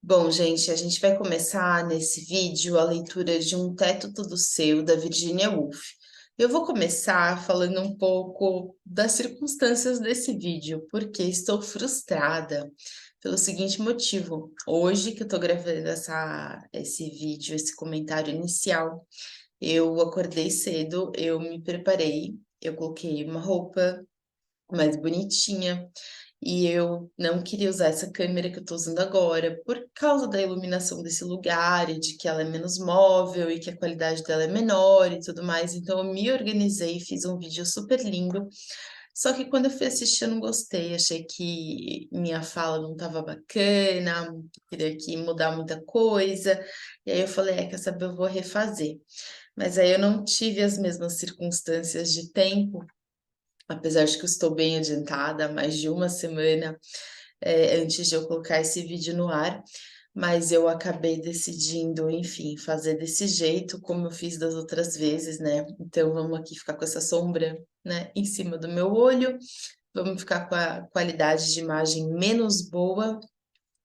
Bom, gente, a gente vai começar nesse vídeo a leitura de Um Teto Todo Seu, da Virginia Woolf. Eu vou começar falando um pouco das circunstâncias desse vídeo, porque estou frustrada pelo seguinte motivo. Hoje que eu tô gravando esse vídeo, esse comentário inicial, eu acordei cedo, eu me preparei, eu coloquei uma roupa mais bonitinha, e eu não queria usar essa câmera que eu tô usando agora, por causa da iluminação desse lugar e de que ela é menos móvel e que a qualidade dela é menor e tudo mais. Então eu me organizei e fiz um vídeo super lindo. Só que quando eu fui assistir eu não gostei, achei que minha fala não estava bacana, queria que mudar muita coisa. E aí eu falei, quer saber, eu vou refazer. Mas aí eu não tive as mesmas circunstâncias de tempo, apesar de que eu estou bem adiantada, há mais de uma semana, antes de eu colocar esse vídeo no ar, mas eu acabei decidindo, enfim, fazer desse jeito, como eu fiz das outras vezes, né. Então vamos aqui ficar com essa sombra, né, em cima do meu olho, vamos ficar com a qualidade de imagem menos boa,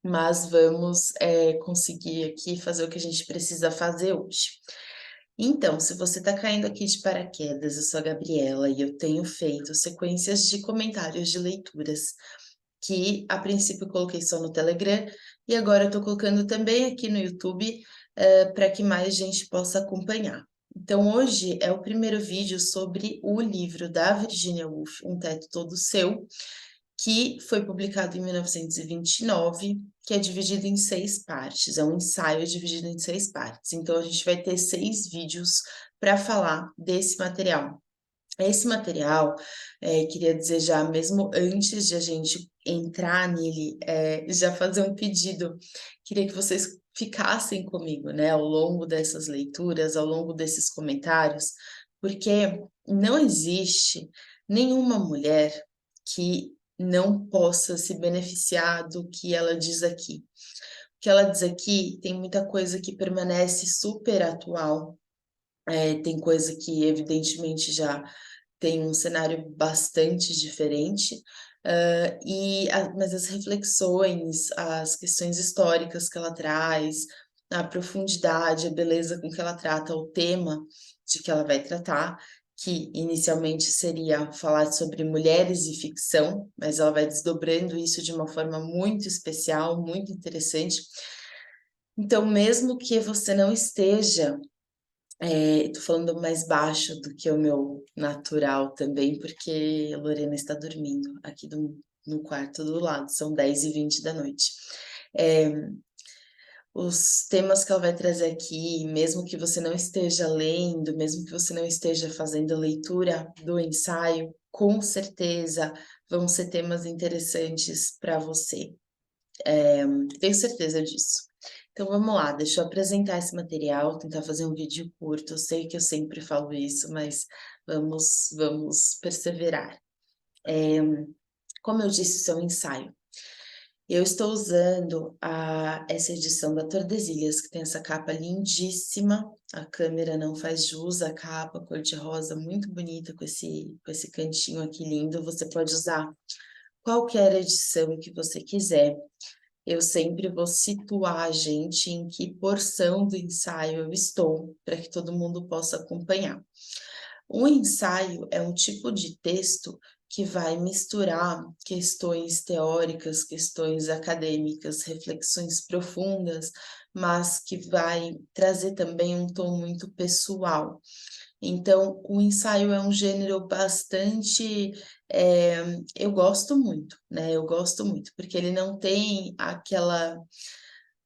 mas vamos, conseguir aqui fazer o que a gente precisa fazer hoje. Então, se você está caindo aqui de paraquedas, eu sou a Gabriela e eu tenho feito sequências de comentários de leituras que a princípio eu coloquei só no Telegram e agora eu estou colocando também aqui no YouTube, para que mais gente possa acompanhar. Então hoje é o primeiro vídeo sobre o livro da Virginia Woolf, Um Teto Todo Seu, que foi publicado em 1929, que é dividido em 6 partes, é um ensaio dividido em 6 partes. Então a gente vai ter 6 vídeos para falar desse material. Esse material, queria dizer já, mesmo antes de a gente entrar nele, já fazer um pedido. Queria que vocês ficassem comigo, né, ao longo dessas leituras, ao longo desses comentários, porque não existe nenhuma mulher que não possa se beneficiar do que ela diz aqui. O que ela diz aqui tem muita coisa que permanece super atual, tem coisa que evidentemente já tem um cenário bastante diferente, mas as reflexões, as questões históricas que ela traz, a profundidade, a beleza com que ela trata o tema de que ela vai tratar, que inicialmente seria falar sobre mulheres e ficção, mas ela vai desdobrando isso de uma forma muito especial, muito interessante. Então, mesmo que você não esteja, tô falando mais baixo do que o meu natural também, porque a Lorena está dormindo aqui no quarto do lado, são 10h20 da noite. Os temas que ela vai trazer aqui, mesmo que você não esteja lendo, mesmo que você não esteja fazendo a leitura do ensaio, com certeza vão ser temas interessantes para você. Tenho certeza disso. Então vamos lá, deixa eu apresentar esse material, tentar fazer um vídeo curto. Eu sei que eu sempre falo isso, mas vamos perseverar. Como eu disse, isso é um ensaio. Eu estou usando essa edição da Tordesilhas, que tem essa capa lindíssima. A câmera não faz jus à capa, cor-de-rosa, muito bonita, com esse cantinho aqui lindo. Você pode usar qualquer edição que você quiser. Eu sempre vou situar a gente em que porção do ensaio eu estou, para que todo mundo possa acompanhar. O ensaio é um tipo de texto que vai misturar questões teóricas, questões acadêmicas, reflexões profundas, mas que vai trazer também um tom muito pessoal. Então, o ensaio é um gênero bastante, eu gosto muito, né, eu gosto muito, porque ele não tem aquela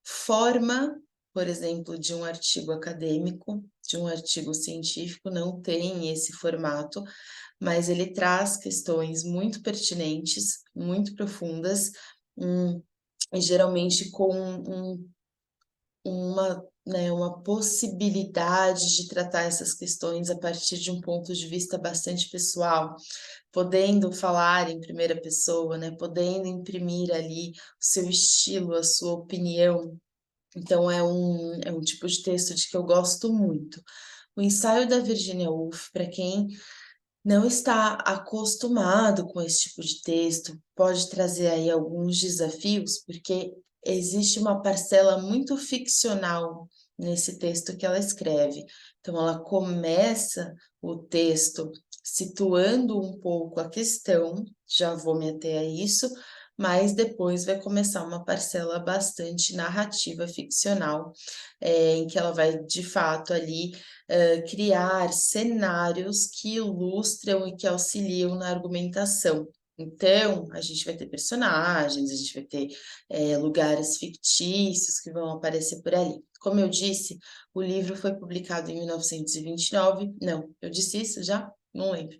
forma, por exemplo, de um artigo acadêmico, de um artigo científico, não tem esse formato, mas ele traz questões muito pertinentes, muito profundas, e geralmente com uma possibilidade de tratar essas questões a partir de um ponto de vista bastante pessoal, podendo falar em primeira pessoa, né, podendo imprimir ali o seu estilo, a sua opinião. Então é um tipo de texto de que eu gosto muito. O ensaio da Virginia Woolf, para quem não está acostumado com esse tipo de texto, pode trazer aí alguns desafios, porque existe uma parcela muito ficcional nesse texto que ela escreve. Então, ela começa o texto situando um pouco a questão, já vou me ater a isso, mas depois vai começar uma parcela bastante narrativa ficcional, em que ela vai, de fato, ali criar cenários que ilustram e que auxiliam na argumentação. Então, a gente vai ter personagens, a gente vai ter lugares fictícios que vão aparecer por ali. Como eu disse, o livro foi publicado em 1929. Não, eu disse isso já? Não lembro.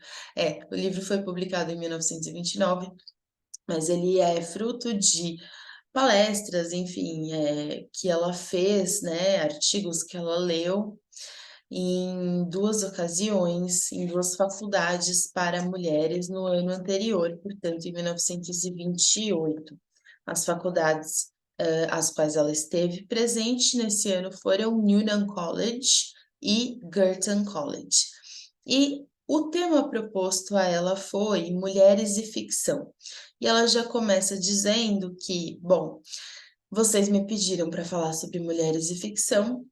O livro foi publicado em 1929, mas ele é fruto de palestras, enfim, que ela fez, né, artigos que ela leu em 2 ocasiões, em 2 faculdades para mulheres no ano anterior, portanto, em 1928. As faculdades, às quais ela esteve presente nesse ano foram Newnham College e Girton College. E o tema proposto a ela foi Mulheres e Ficção. E ela já começa dizendo que, bom, vocês me pediram para falar sobre mulheres e ficção,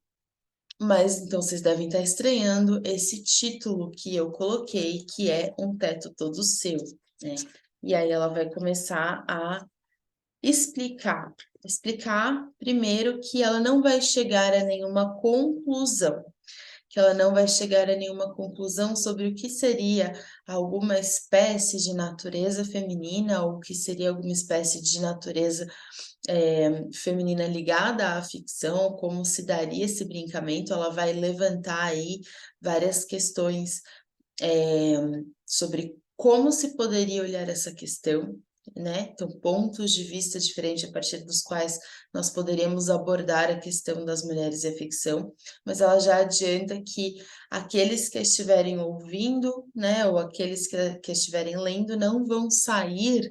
mas então vocês devem estar estranhando esse título que eu coloquei, que é Um Teto Todo Seu, né? E aí ela vai começar a explicar. Explicar primeiro que ela não vai chegar a nenhuma conclusão, que ela não vai chegar a nenhuma conclusão sobre o que seria alguma espécie de natureza feminina ou o que seria alguma espécie de natureza feminina ligada à ficção, como se daria esse brincamento, ela vai levantar aí várias questões sobre como se poderia olhar essa questão, né? Então, pontos de vista diferentes a partir dos quais nós poderíamos abordar a questão das mulheres e a ficção, mas ela já adianta que aqueles que estiverem ouvindo, né, ou aqueles que estiverem lendo, não vão sair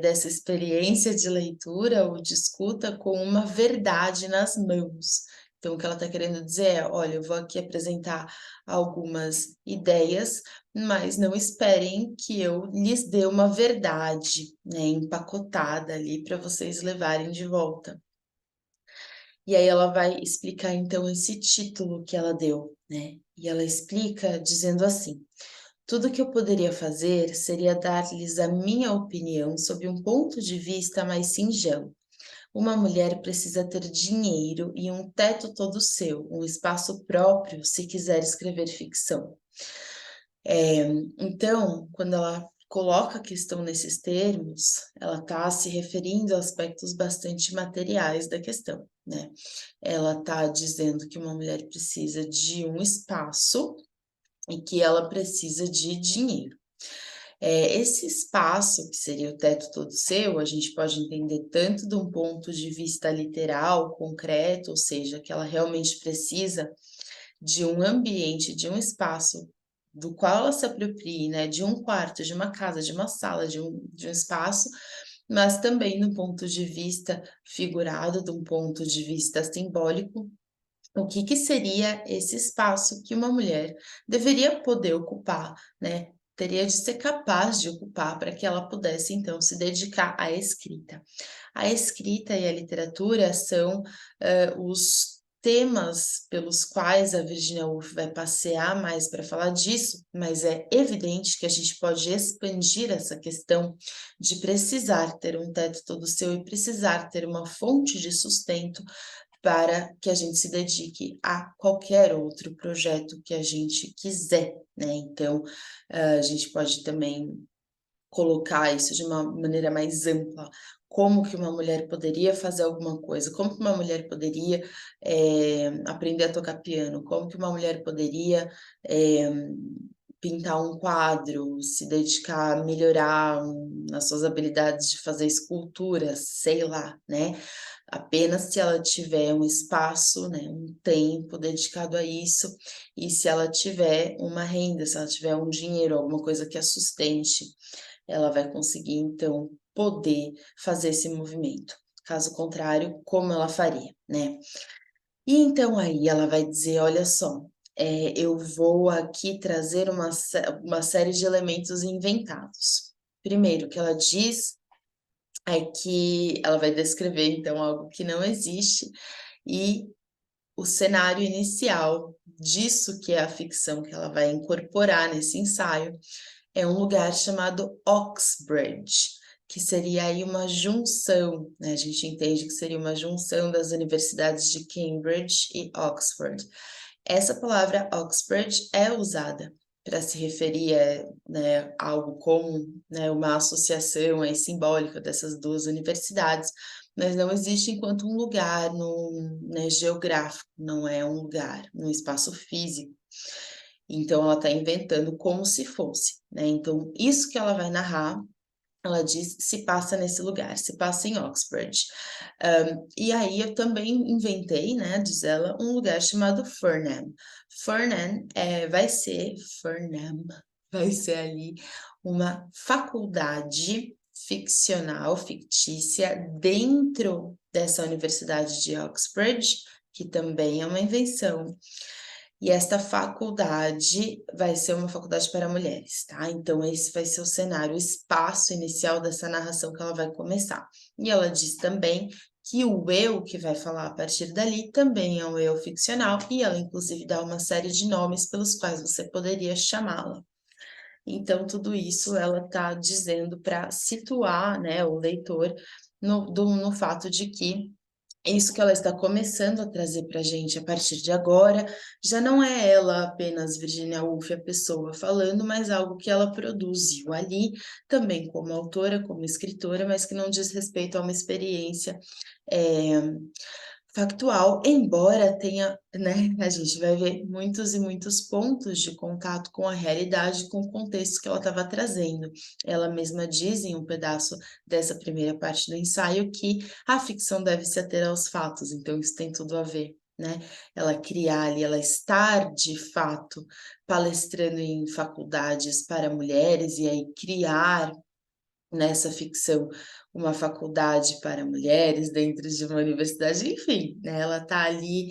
dessa experiência de leitura ou de escuta com uma verdade nas mãos. Então, o que ela está querendo dizer é: olha, eu vou aqui apresentar algumas ideias, mas não esperem que eu lhes dê uma verdade, né, empacotada ali para vocês levarem de volta. E aí ela vai explicar então esse título que ela deu, né? E ela explica dizendo assim: tudo que eu poderia fazer seria dar-lhes a minha opinião sob um ponto de vista mais singelo. Uma mulher precisa ter dinheiro e um teto todo seu, um espaço próprio se quiser escrever ficção. Então, quando ela coloca a questão nesses termos, ela está se referindo a aspectos bastante materiais da questão, né? Ela está dizendo que uma mulher precisa de um espaço e que ela precisa de dinheiro. Esse espaço, que seria o teto todo seu, a gente pode entender tanto de um ponto de vista literal, concreto, ou seja, que ela realmente precisa de um ambiente, de um espaço do qual ela se aproprie, né, de um quarto, de uma casa, de uma sala, de um espaço, mas também do ponto de vista figurado, de um ponto de vista simbólico, o que que seria esse espaço que uma mulher deveria poder ocupar, né? Teria de ser capaz de ocupar para que ela pudesse, então, se dedicar à escrita. A escrita e a literatura são os temas pelos quais a Virginia Woolf vai passear mais para falar disso, mas é evidente que a gente pode expandir essa questão de precisar ter um teto todo seu e precisar ter uma fonte de sustento para que a gente se dedique a qualquer outro projeto que a gente quiser, né? Então, a gente pode também colocar isso de uma maneira mais ampla. Como que uma mulher poderia fazer alguma coisa? Como que uma mulher poderia aprender a tocar piano? Como que uma mulher poderia pintar um quadro, se dedicar a melhorar nas suas habilidades de fazer escultura, sei lá, né? Apenas se ela tiver um espaço, né, um tempo dedicado a isso, e se ela tiver uma renda, se ela tiver um dinheiro, alguma coisa que a sustente, ela vai conseguir então poder fazer esse movimento. Caso contrário, como ela faria, né? E então aí ela vai dizer: olha só, eu vou aqui trazer uma série de elementos inventados. Primeiro, que ela diz é que ela vai descrever, então, algo que não existe, e o cenário inicial disso que é a ficção que ela vai incorporar nesse ensaio é um lugar chamado Oxbridge, que seria aí uma junção, né? A gente entende que seria uma junção das universidades de Cambridge e Oxford. Essa palavra Oxbridge é usada para se referir né, a algo comum, né, uma associação aí simbólica dessas duas universidades, mas não existe enquanto um lugar no, né, geográfico, não é um lugar, um espaço físico. Então, ela está inventando como se fosse, né? Então, isso que ela vai narrar, ela diz, se passa nesse lugar, se passa em Oxford. E aí eu também inventei, né, diz ela, um lugar chamado Furnham. Furnham Furnham vai ser ali uma faculdade ficcional, fictícia, dentro dessa Universidade de Oxford, que também é uma invenção. E esta faculdade vai ser uma faculdade para mulheres, tá? Então, esse vai ser o cenário, o espaço inicial dessa narração que ela vai começar. E ela diz também que o eu que vai falar a partir dali também é um eu ficcional, e ela, inclusive, dá uma série de nomes pelos quais você poderia chamá-la. Então, tudo isso ela está dizendo para situar, né, o leitor no fato de que isso que ela está começando a trazer para a gente a partir de agora, já não é ela apenas, Virginia Woolf, a pessoa falando, mas algo que ela produziu ali, também como autora, como escritora, mas que não diz respeito a uma experiência factual, embora tenha, né, a gente vai ver muitos e muitos pontos de contato com a realidade, com o contexto que ela estava trazendo. Ela mesma diz em um pedaço dessa primeira parte do ensaio que a ficção deve se ater aos fatos, então isso tem tudo a ver, né? Ela criar ali, ela estar de fato palestrando em faculdades para mulheres e aí criar nessa ficção uma faculdade para mulheres dentro de uma universidade, enfim, né, ela está ali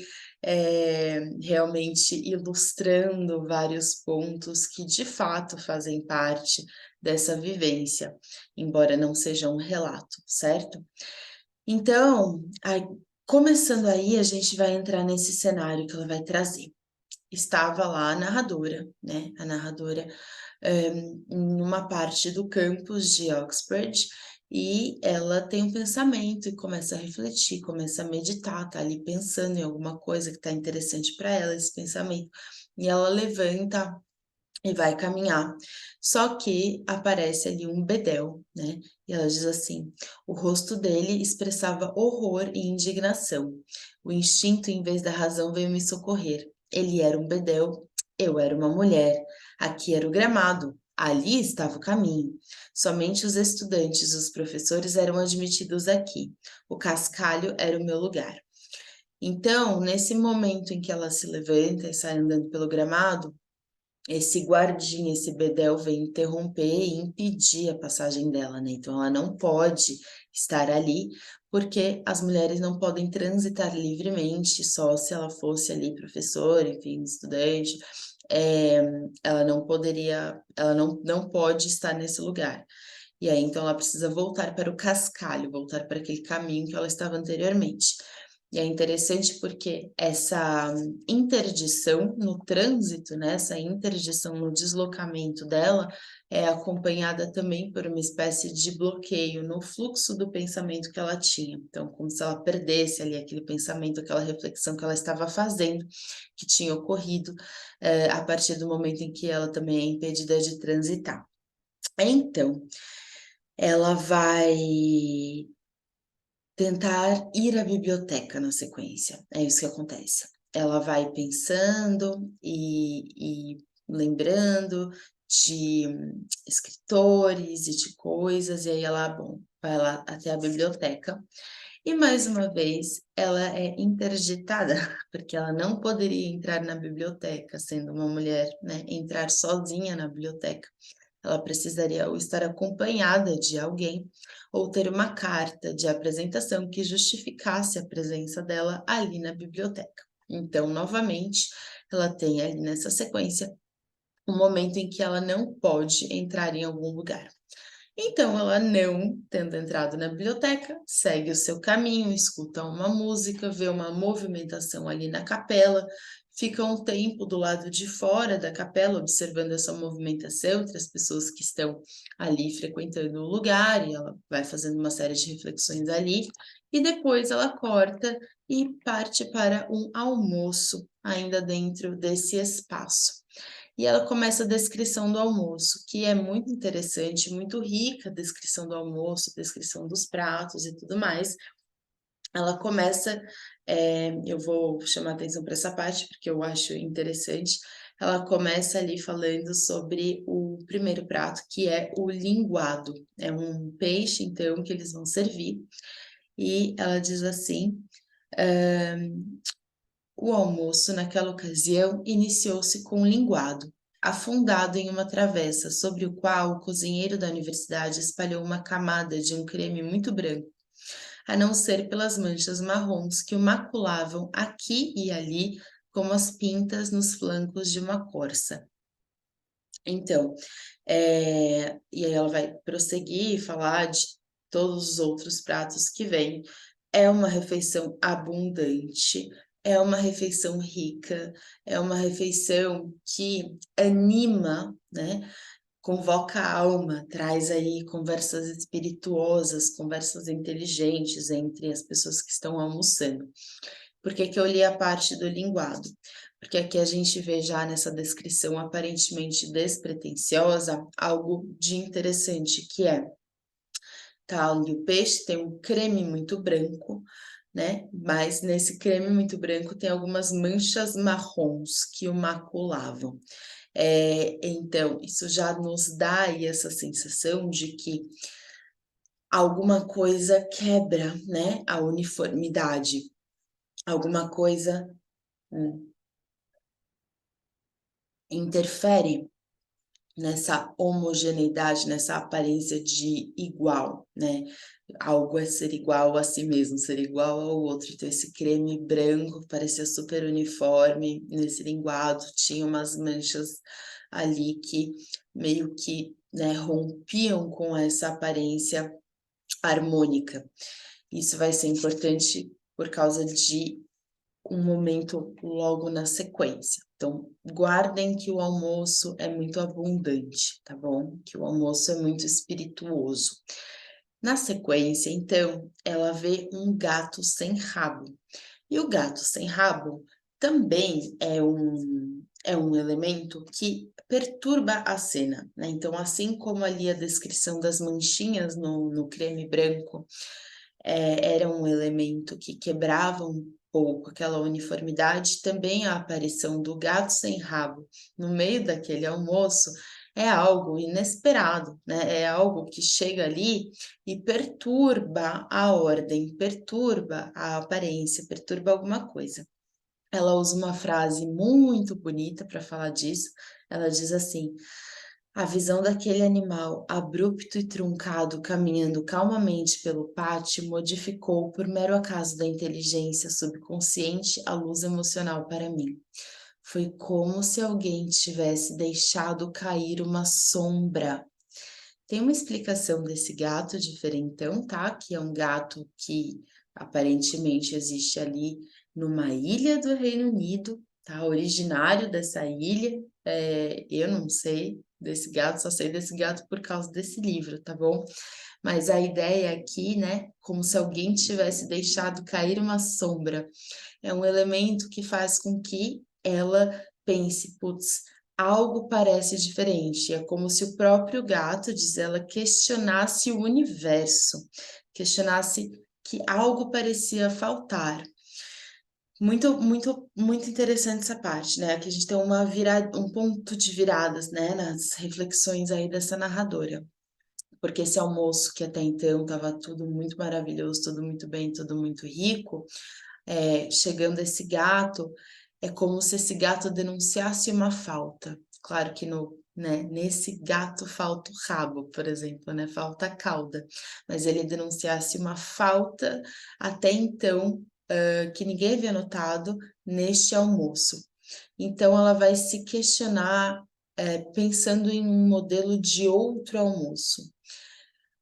realmente ilustrando vários pontos que de fato fazem parte dessa vivência, embora não seja um relato, certo? Então, começando aí, a gente vai entrar nesse cenário que ela vai trazer. Estava lá a narradora, né? A narradora numa parte do campus de Oxford, e ela tem um pensamento e começa a refletir, começa a meditar, tá ali pensando em alguma coisa que tá interessante para ela, esse pensamento, e ela levanta e vai caminhar. Só que aparece ali um bedel, né? E ela diz assim: o rosto dele expressava horror e indignação. O instinto, em vez da razão, veio me socorrer. Ele era um bedel, eu era uma mulher. Aqui era o gramado, ali estava o caminho. Somente os estudantes e os professores eram admitidos aqui. O cascalho era o meu lugar. Então, nesse momento em que ela se levanta e sai andando pelo gramado, esse guardinha, esse bedel vem interromper e impedir a passagem dela, né? Então ela não pode estar ali, porque as mulheres não podem transitar livremente, só se ela fosse ali professora, enfim, estudante, é, ela não poderia, ela não pode estar nesse lugar. E aí, então, ela precisa voltar para o cascalho, voltar para aquele caminho que ela estava anteriormente. E é interessante porque essa interdição no trânsito, né, essa interdição no deslocamento dela, é acompanhada também por uma espécie de bloqueio no fluxo do pensamento que ela tinha. Então, como se ela perdesse ali aquele pensamento, aquela reflexão que ela estava fazendo, que tinha ocorrido, a partir do momento em que ela também é impedida de transitar. Então, ela vai tentar ir à biblioteca na sequência. É isso que acontece. Ela vai pensando e lembrando de escritores e de coisas, e aí ela, bom, vai lá até a biblioteca. E mais uma vez, ela é interditada, porque ela não poderia entrar na biblioteca, sendo uma mulher, né, entrar sozinha na biblioteca. Ela precisaria ou estar acompanhada de alguém ou ter uma carta de apresentação que justificasse a presença dela ali na biblioteca. Então, novamente, ela tem ali nessa sequência um momento em que ela não pode entrar em algum lugar. Então, ela não tendo entrado na biblioteca, segue o seu caminho, escuta uma música, vê uma movimentação ali na capela, fica um tempo do lado de fora da capela, observando essa movimentação entre as pessoas que estão ali frequentando o lugar, e ela vai fazendo uma série de reflexões ali, e depois ela corta e parte para um almoço, ainda dentro desse espaço. E ela começa a descrição do almoço, que é muito interessante, muito rica a descrição do almoço, descrição dos pratos e tudo mais. Ela começa, eu vou chamar atenção para essa parte, porque eu acho interessante. Ela começa ali falando sobre o primeiro prato, que é o linguado. É um peixe, então, que eles vão servir. E ela diz assim: o almoço, naquela ocasião, iniciou-se com um linguado, afundado em uma travessa, sobre o qual o cozinheiro da universidade espalhou uma camada de um creme muito branco, a não ser pelas manchas marrons que o maculavam aqui e ali, como as pintas nos flancos de uma corça. Então, e aí ela vai prosseguir e falar de todos os outros pratos que vêm. É uma refeição abundante, é uma refeição rica, é uma refeição que anima, né? Convoca a alma, traz aí conversas espirituosas, conversas inteligentes entre as pessoas que estão almoçando. Por que que eu li a parte do linguado? Porque aqui a gente vê já nessa descrição aparentemente despretensiosa algo de interessante, que é, tá ali o peixe tem um creme muito branco, né? Mas nesse creme muito branco tem algumas manchas marrons que o maculavam. Então, isso já nos dá aí essa sensação de que alguma coisa quebra, né, a uniformidade, alguma coisa interfere nessa homogeneidade, nessa aparência de igual, né? Algo é ser igual a si mesmo, ser igual ao outro. Então, esse creme branco parecia super uniforme, nesse linguado tinha umas manchas ali que meio que, né, rompiam com essa aparência harmônica. Isso vai ser importante por causa de um momento logo na sequência. Então, guardem que o almoço é muito abundante, tá bom? Que o almoço é muito espirituoso. Na sequência, então, ela vê um gato sem rabo. E o gato sem rabo também é um elemento que perturba a cena, né? Então, assim como ali a descrição das manchinhas no creme branco era um elemento que quebrava um pouco aquela uniformidade, também a aparição do gato sem rabo no meio daquele almoço é algo inesperado, né? É algo que chega ali e perturba a ordem, perturba a aparência, perturba alguma coisa. Ela usa uma frase muito bonita para falar disso. Ela diz assim: a visão daquele animal, abrupto e truncado, caminhando calmamente pelo pátio, modificou, por mero acaso da inteligência subconsciente, a luz emocional para mim. Foi como se alguém tivesse deixado cair uma sombra. Tem uma explicação desse gato diferentão, tá? Que é um gato que aparentemente existe ali numa ilha do Reino Unido, tá? Originário dessa ilha. Eu não sei desse gato, só sei desse gato por causa desse livro, tá bom? Mas a ideia aqui, né, como se alguém tivesse deixado cair uma sombra, é um elemento que faz com que ela pense, putz, algo parece diferente. É como se o próprio gato, diz ela, questionasse o universo, questionasse que algo parecia faltar. Muito, muito, muito interessante essa parte, né? Que a gente tem uma virada, um ponto de viradas, né, nas reflexões aí dessa narradora. Porque esse almoço que até então estava tudo muito maravilhoso, tudo muito bem, tudo muito rico, chegando esse gato, é como se esse gato denunciasse uma falta. Claro que nesse gato falta o rabo, por exemplo, né? Falta a cauda, mas ele denunciasse uma falta até então que ninguém havia notado neste almoço. Então ela vai se questionar pensando em um modelo de outro almoço.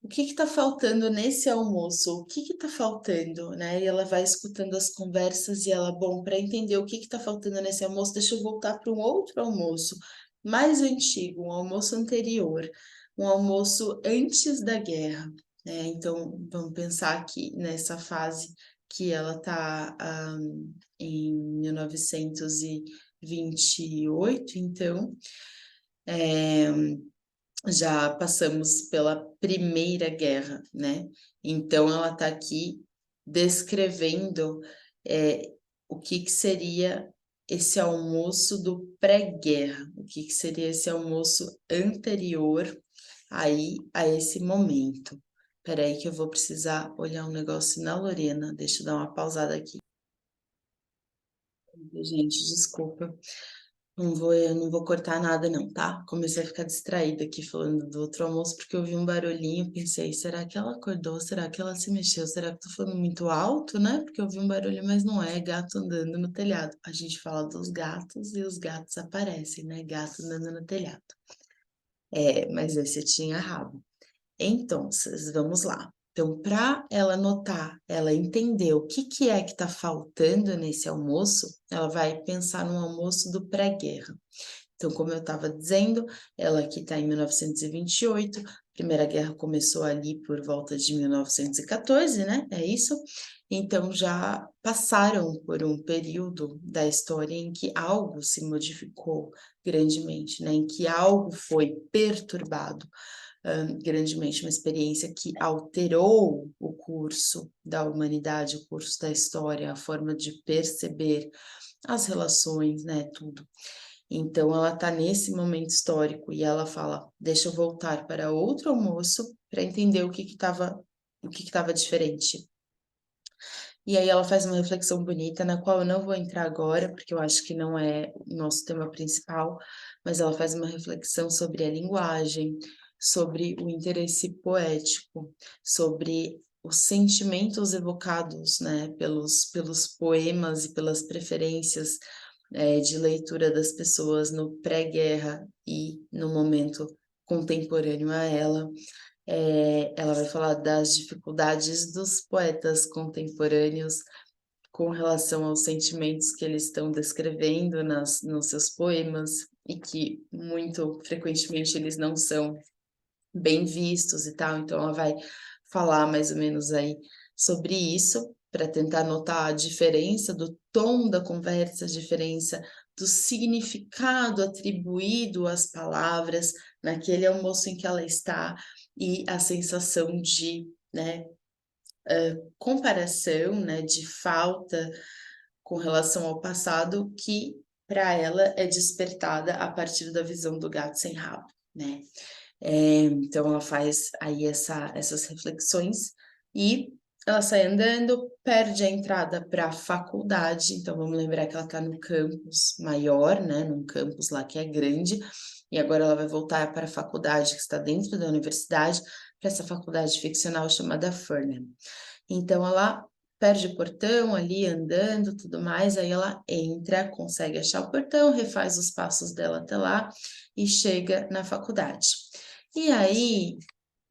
o que está faltando nesse almoço? O que está faltando, né? E ela vai escutando as conversas e ela, bom, para entender o que está faltando nesse almoço, deixa eu voltar para um outro almoço mais antigo, um almoço anterior, um almoço antes da guerra, né? Então, vamos pensar aqui nessa fase que ela está em 1928, então, já passamos pela Primeira Guerra, né? Então, ela está aqui descrevendo o que seria esse almoço do pré-guerra, o que seria esse almoço anterior aí a esse momento. Peraí que eu vou precisar olhar um negócio na Lorena, deixa eu dar uma pausada aqui. Gente, desculpa. Eu não vou cortar nada não, tá? Comecei a ficar distraída aqui falando do outro almoço, porque eu vi um barulhinho, pensei, será que ela acordou? Será que ela se mexeu? Será que eu tô falando muito alto, né? Porque eu vi um barulho, mas não é, gato andando no telhado. A gente fala dos gatos e os gatos aparecem, né? Gato andando no telhado. Mas esse tinha rabo. Então, vamos lá. Então, para ela notar, ela entender o que é que está faltando nesse almoço, ela vai pensar no almoço do pré-guerra. Então, como eu estava dizendo, ela aqui está em 1928, a Primeira Guerra começou ali por volta de 1914, né? É isso? Então, já passaram por um período da história em que algo se modificou grandemente, né? Em que algo foi perturbado grandemente, uma experiência que alterou o curso da humanidade, o curso da história, a forma de perceber as relações, né, tudo. Então, ela está nesse momento histórico e ela fala: deixa eu voltar para outro almoço para entender o que estava diferente. E aí ela faz uma reflexão bonita, na qual eu não vou entrar agora, porque eu acho que não é o nosso tema principal, mas ela faz uma reflexão sobre a linguagem, sobre o interesse poético, sobre os sentimentos evocados, né, pelos poemas e pelas preferências de leitura das pessoas no pré-guerra e no momento contemporâneo a ela. Ela vai falar das dificuldades dos poetas contemporâneos com relação aos sentimentos que eles estão descrevendo nos seus poemas e que muito frequentemente eles não são bem vistos e tal. Então ela vai falar mais ou menos aí sobre isso para tentar notar a diferença do tom da conversa, a diferença do significado atribuído às palavras naquele almoço em que ela está e a sensação de, né, comparação, né, de falta com relação ao passado que para ela é despertada a partir da visão do gato sem rabo, né? Então ela faz aí essas reflexões e ela sai andando, perde a entrada para a faculdade. Então vamos lembrar que ela está no campus maior, né? Num campus lá que é grande, e agora ela vai voltar para a faculdade que está dentro da universidade, para essa faculdade ficcional chamada Furnham. Então ela perde o portão ali andando, tudo mais, aí ela entra, consegue achar o portão, refaz os passos dela até lá e chega na faculdade. E aí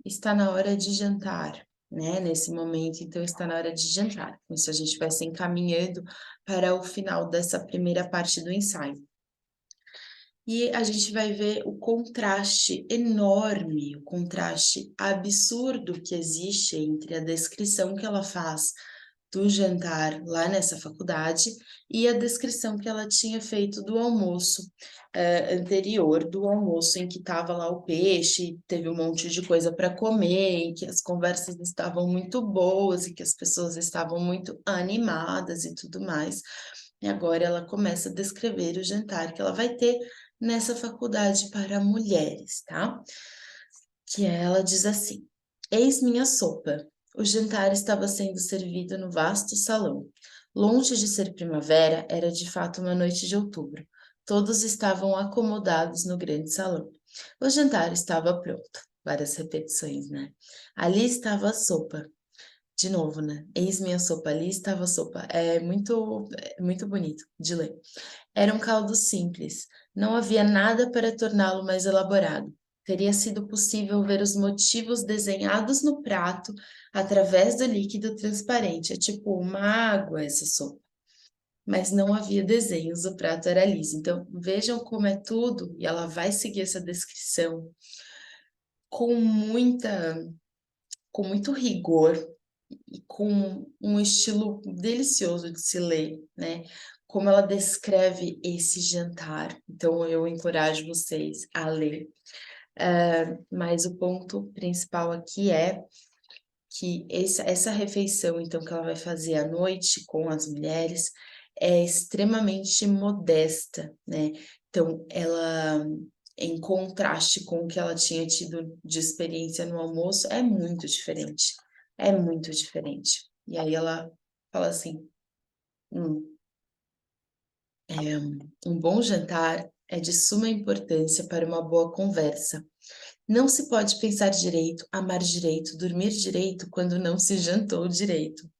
está na hora de jantar, né? Nesse momento, então está na hora de jantar. Como se a gente estivesse encaminhando para o final dessa primeira parte do ensaio. E a gente vai ver o contraste enorme, o contraste absurdo que existe entre a descrição que ela faz do jantar lá nessa faculdade e a descrição que ela tinha feito do almoço anterior, do almoço em que estava lá o peixe, teve um monte de coisa para comer, e que as conversas estavam muito boas e que as pessoas estavam muito animadas e tudo mais. E agora ela começa a descrever o jantar que ela vai ter nessa faculdade para mulheres, tá? Que ela diz assim: eis minha sopa. O jantar estava sendo servido no vasto salão. Longe de ser primavera, era de fato uma noite de outubro. Todos estavam acomodados no grande salão. O jantar estava pronto. Várias repetições, né? Ali estava a sopa. De novo, né? Eis minha sopa, ali estava a sopa. É muito bonito de ler. Era um caldo simples. Não havia nada para torná-lo mais elaborado. Teria sido possível ver os motivos desenhados no prato através do líquido transparente. É tipo uma água essa sopa. Mas não havia desenhos, o prato era liso. Então, vejam como é tudo, e ela vai seguir essa descrição com com muito rigor e com um estilo delicioso de se ler, né? Como ela descreve esse jantar. Então, eu encorajo vocês a ler. Mas o ponto principal aqui é que essa refeição, então, que ela vai fazer à noite com as mulheres é extremamente modesta, né? Então, ela, em contraste com o que ela tinha tido de experiência no almoço, é muito diferente. É muito diferente. E aí ela fala assim: "Hum, um bom jantar é de suma importância para uma boa conversa. Não se pode pensar direito, amar direito, dormir direito quando não se jantou direito."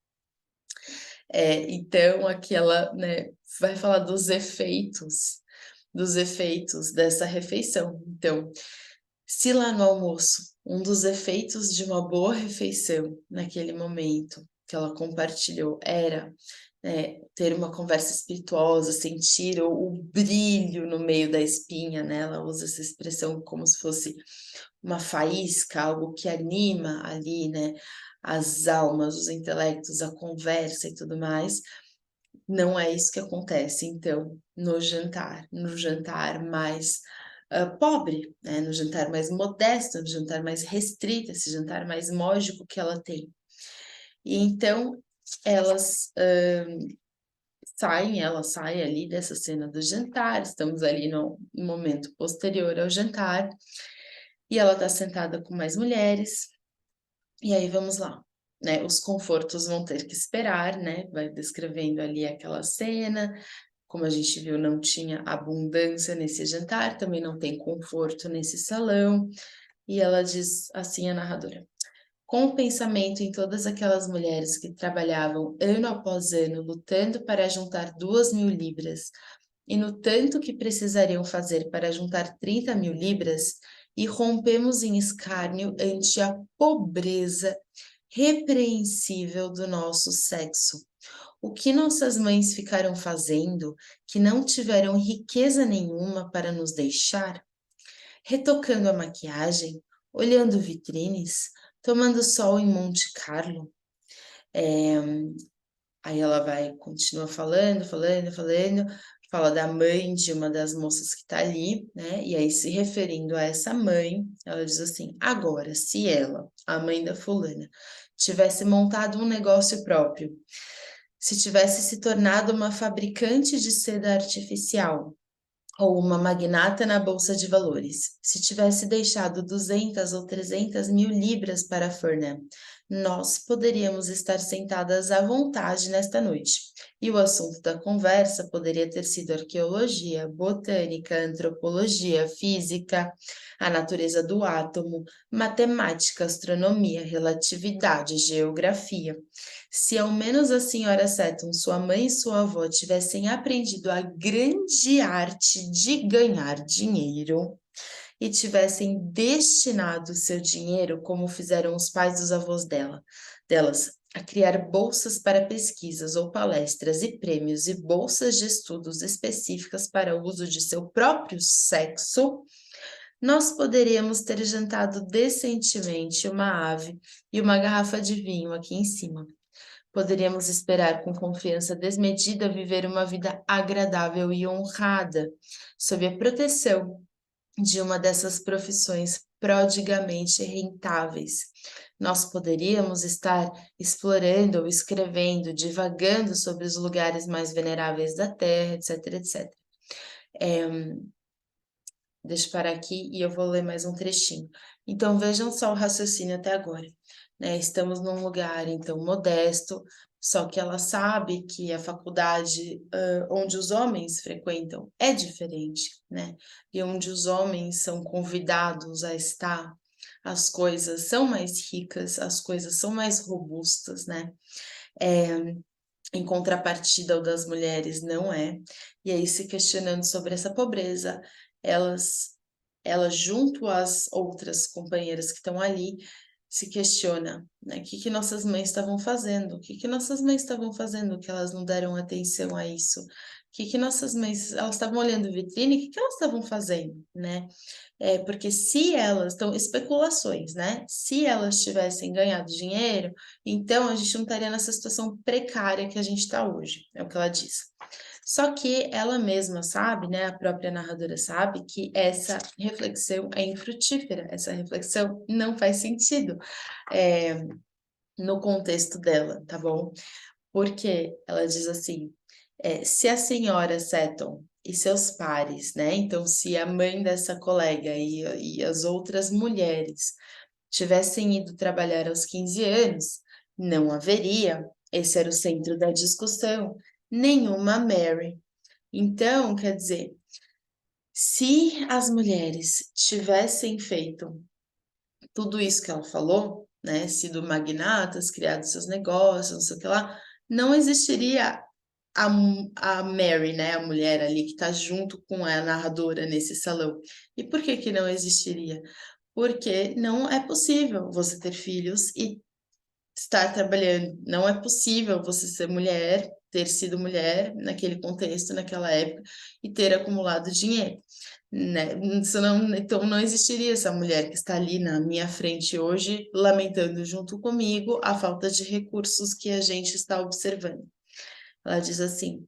Então aqui ela, né, vai falar dos efeitos dessa refeição. Então, se lá no almoço, um dos efeitos de uma boa refeição naquele momento que ela compartilhou era, ter uma conversa espirituosa, sentir o brilho no meio da espinha, né, ela usa essa expressão como se fosse uma faísca, algo que anima ali, né, as almas, os intelectos, a conversa e tudo mais. Não é isso que acontece, então, no jantar mais pobre, né, no jantar mais modesto, no jantar mais restrito, esse jantar mais módico que ela tem. E então elas ela sai ali dessa cena do jantar, estamos ali no momento posterior ao jantar, e ela está sentada com mais mulheres, e aí vamos lá, né, os confortos vão ter que esperar, né, vai descrevendo ali aquela cena, como a gente viu, não tinha abundância nesse jantar, também não tem conforto nesse salão, e ela diz assim, a narradora: "Com o pensamento em todas aquelas mulheres que trabalhavam ano após ano lutando para juntar 2.000 libras, e no tanto que precisariam fazer para juntar 30.000 libras, e rompemos em escárnio ante a pobreza repreensível do nosso sexo. O que nossas mães ficaram fazendo, que não tiveram riqueza nenhuma para nos deixar? Retocando a maquiagem, olhando vitrines, tomando sol em Monte Carlo." Eh, Aí ela vai, continua falando, fala da mãe de uma das moças que está ali, né? E aí, se referindo a essa mãe, ela diz assim: "Agora, se ela, a mãe da fulana, tivesse montado um negócio próprio, se tivesse se tornado uma fabricante de seda artificial ou uma magnata na bolsa de valores, se tivesse deixado 200 ou 300.000 libras para Fernand, nós poderíamos estar sentadas à vontade nesta noite. E o assunto da conversa poderia ter sido arqueologia, botânica, antropologia, física, a natureza do átomo, matemática, astronomia, relatividade, geografia. Se ao menos a senhora Seton, sua mãe e sua avó tivessem aprendido a grande arte de ganhar dinheiro e tivessem destinado seu dinheiro, como fizeram os pais dos avós delas, a criar bolsas para pesquisas ou palestras e prêmios e bolsas de estudos específicas para o uso de seu próprio sexo, nós poderíamos ter jantado decentemente uma ave e uma garrafa de vinho aqui em cima. Poderíamos esperar com confiança desmedida viver uma vida agradável e honrada, sob a proteção de uma dessas profissões prodigamente rentáveis. Nós poderíamos estar explorando ou escrevendo, divagando sobre os lugares mais veneráveis da Terra, etc, etc. Deixa eu parar aqui e eu vou ler mais um trechinho. Então, vejam só o raciocínio até agora, né? Estamos num lugar, então, modesto, só que ela sabe que a faculdade, onde os homens frequentam é diferente, né? E onde os homens são convidados a estar, as coisas são mais ricas, as coisas são mais robustas, né? Em contrapartida, o das mulheres não é. E aí, se questionando sobre essa pobreza, elas ela junto às outras companheiras que estão ali, se questiona, né, o que que nossas mães estavam fazendo? O que que nossas mães estavam fazendo que elas não deram atenção a isso? O que que nossas mães, elas estavam olhando vitrine, o que que elas estavam fazendo, né? Porque se elas, estão especulações, né? Se elas tivessem ganhado dinheiro, então a gente não estaria nessa situação precária que a gente está hoje, é o que ela diz. Só que ela mesma sabe, né, a própria narradora sabe que essa reflexão é infrutífera, essa reflexão não faz sentido no contexto dela, tá bom? Porque ela diz assim, se a senhora Seton e seus pares, né, então se a mãe dessa colega e as outras mulheres tivessem ido trabalhar aos 15 anos, não haveria, esse era o centro da discussão, nenhuma Mary. Então, quer dizer, se as mulheres tivessem feito tudo isso que ela falou, né, sido magnatas, criado seus negócios, não sei o que lá, não existiria a, a Mary, né, a mulher ali que está junto com a narradora nesse salão. E por que que não existiria? Porque não é possível você ter filhos e estar trabalhando. Não é possível você ser mulher, ter sido mulher naquele contexto, naquela época, e ter acumulado dinheiro, né? Isso não, então não existiria essa mulher que está ali na minha frente hoje, lamentando junto comigo a falta de recursos que a gente está observando. Ela diz assim: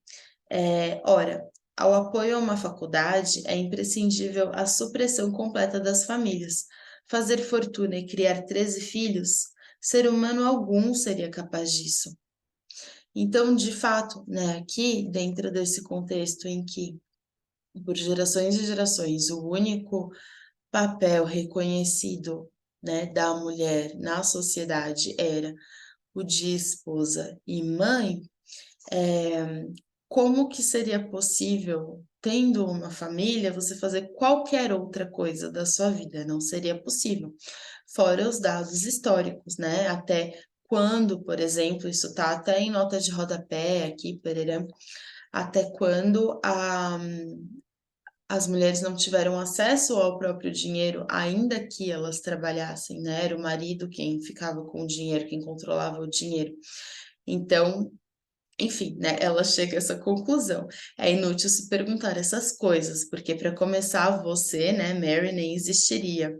ora, ao apoio a uma faculdade é imprescindível a supressão completa das famílias. Fazer fortuna e criar 13 filhos, ser humano algum seria capaz disso. Então, de fato, né, aqui, dentro desse contexto em que, por gerações e gerações, o único papel reconhecido, né, da mulher na sociedade era o de esposa e mãe, como que seria possível, tendo uma família, você fazer qualquer outra coisa da sua vida? Não seria possível. Fora os dados históricos, né? Até quando, por exemplo, isso está até em nota de rodapé aqui, pererã, até quando as mulheres não tiveram acesso ao próprio dinheiro, ainda que elas trabalhassem, né? Era o marido quem ficava com o dinheiro, quem controlava o dinheiro. Então, enfim, né, ela chega a essa conclusão. É inútil se perguntar essas coisas, porque para começar, você, né, Mary, nem existiria.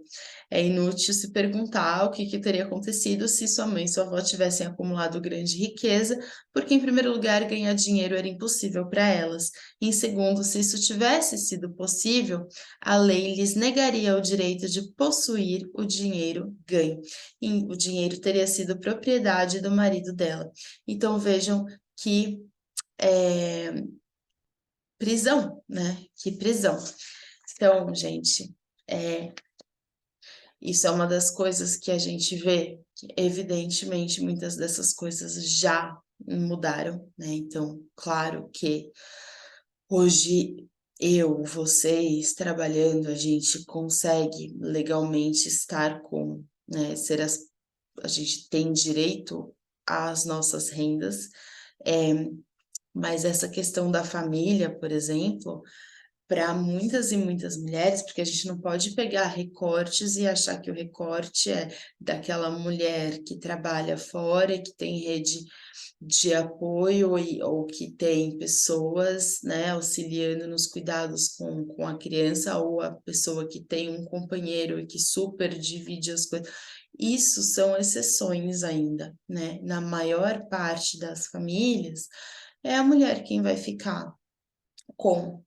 É inútil se perguntar o que teria acontecido se sua mãe e sua avó tivessem acumulado grande riqueza, porque, em primeiro lugar, ganhar dinheiro era impossível para elas. Em segundo, se isso tivesse sido possível, a lei lhes negaria o direito de possuir o dinheiro ganho. E o dinheiro teria sido propriedade do marido dela. Então, vejam que prisão, né? Que prisão. Então, gente, isso é uma das coisas que a gente vê, que evidentemente muitas dessas coisas já mudaram, né? Então, claro que hoje eu, vocês, trabalhando, a gente consegue legalmente estar com, né, a gente tem direito às nossas rendas, mas essa questão da família, por exemplo, para muitas e muitas mulheres, porque a gente não pode pegar recortes e achar que o recorte é daquela mulher que trabalha fora e que tem rede de apoio ou que tem pessoas, né, auxiliando nos cuidados com a criança, ou a pessoa que tem um companheiro e que super divide as coisas. Isso são exceções ainda, né? Na maior parte das famílias, é a mulher quem vai ficar com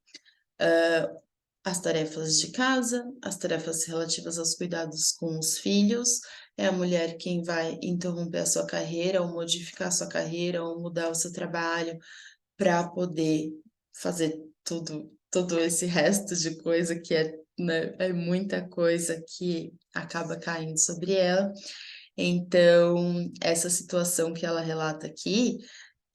as tarefas de casa, as tarefas relativas aos cuidados com os filhos, é a mulher quem vai interromper a sua carreira, ou modificar a sua carreira, ou mudar o seu trabalho para poder fazer todo esse resto de coisa que é, né, é muita coisa que acaba caindo sobre ela. Então, essa situação que ela relata aqui,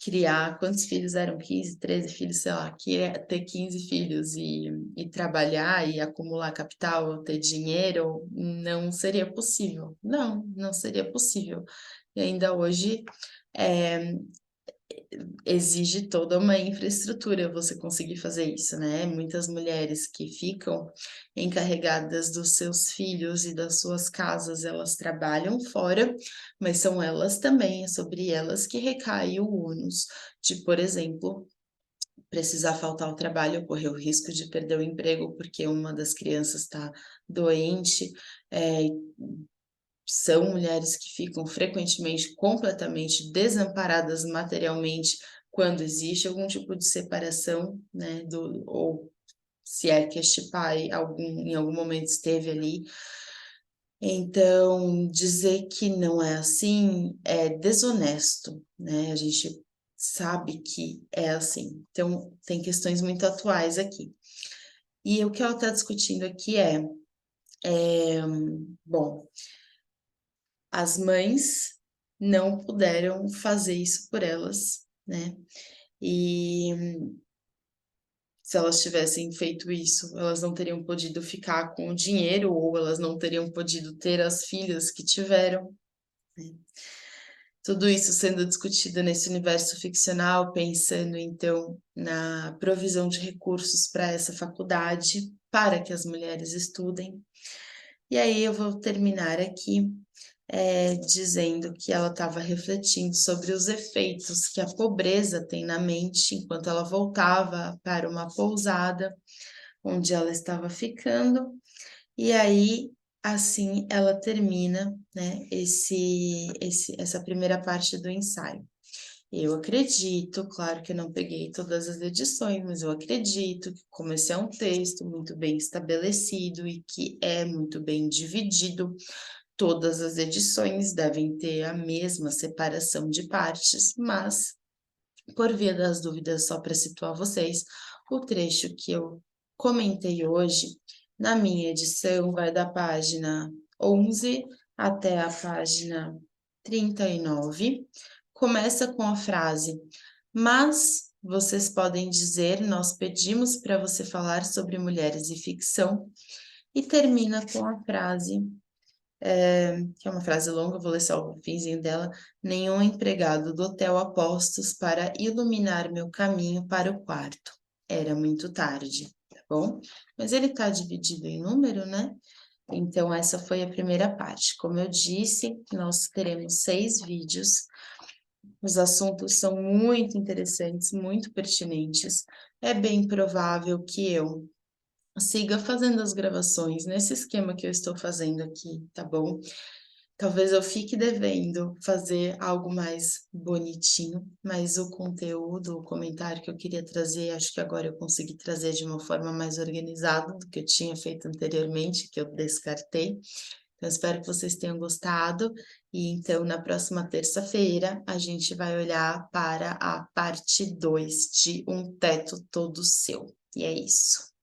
criar, quantos filhos eram? 15, 13 filhos, sei lá, que é ter 15 filhos e trabalhar e acumular capital, ter dinheiro, não seria possível. Não seria possível. E ainda hoje, é, exige toda uma infraestrutura você conseguir fazer isso, né. Muitas mulheres que ficam encarregadas dos seus filhos e das suas casas, elas trabalham fora, mas são elas também, é sobre elas que recai o ônus de, por exemplo, precisar faltar ao trabalho, correr o risco de perder o emprego porque uma das crianças está doente, eh, são mulheres que ficam frequentemente completamente desamparadas materialmente quando existe algum tipo de separação, né, do ou se é que este pai em algum momento esteve ali. Então, dizer que não é assim é desonesto, né, a gente sabe que é assim. Então, tem questões muito atuais aqui. E o que ela está discutindo aqui é, bom, as mães não puderam fazer isso por elas, né, e se elas tivessem feito isso, elas não teriam podido ficar com o dinheiro ou elas não teriam podido ter as filhas que tiveram, né. Tudo isso sendo discutido nesse universo ficcional, pensando então na provisão de recursos para essa faculdade, para que as mulheres estudem. E aí eu vou terminar aqui dizendo que ela estava refletindo sobre os efeitos que a pobreza tem na mente enquanto ela voltava para uma pousada onde ela estava ficando, e aí, assim, ela termina, né, essa primeira parte do ensaio. Eu acredito, claro que eu não peguei todas as edições, mas eu acredito que como esse é um texto muito bem estabelecido e que é muito bem dividido, todas as edições devem ter a mesma separação de partes, mas, por via das dúvidas, só para situar vocês, o trecho que eu comentei hoje, na minha edição, vai da página 11 até a página 39. Começa com a frase: "Mas vocês podem dizer, nós pedimos para você falar sobre mulheres e ficção", e termina com a frase que é uma frase longa, vou ler só o finzinho dela: "Nenhum empregado do hotel a postos para iluminar meu caminho para o quarto. Era muito tarde", tá bom? Mas ele tá dividido em número, né, então essa foi a primeira parte. Como eu disse, nós teremos 6 vídeos, os assuntos são muito interessantes, muito pertinentes. É bem provável que eu siga fazendo as gravações nesse esquema que eu estou fazendo aqui, tá bom? Talvez eu fique devendo fazer algo mais bonitinho, mas o conteúdo, o comentário que eu queria trazer, acho que agora eu consegui trazer de uma forma mais organizada do que eu tinha feito anteriormente, que eu descartei. Então, espero que vocês tenham gostado. E então, na próxima terça-feira, a gente vai olhar para a parte 2 de Um Teto Todo Seu. E é isso.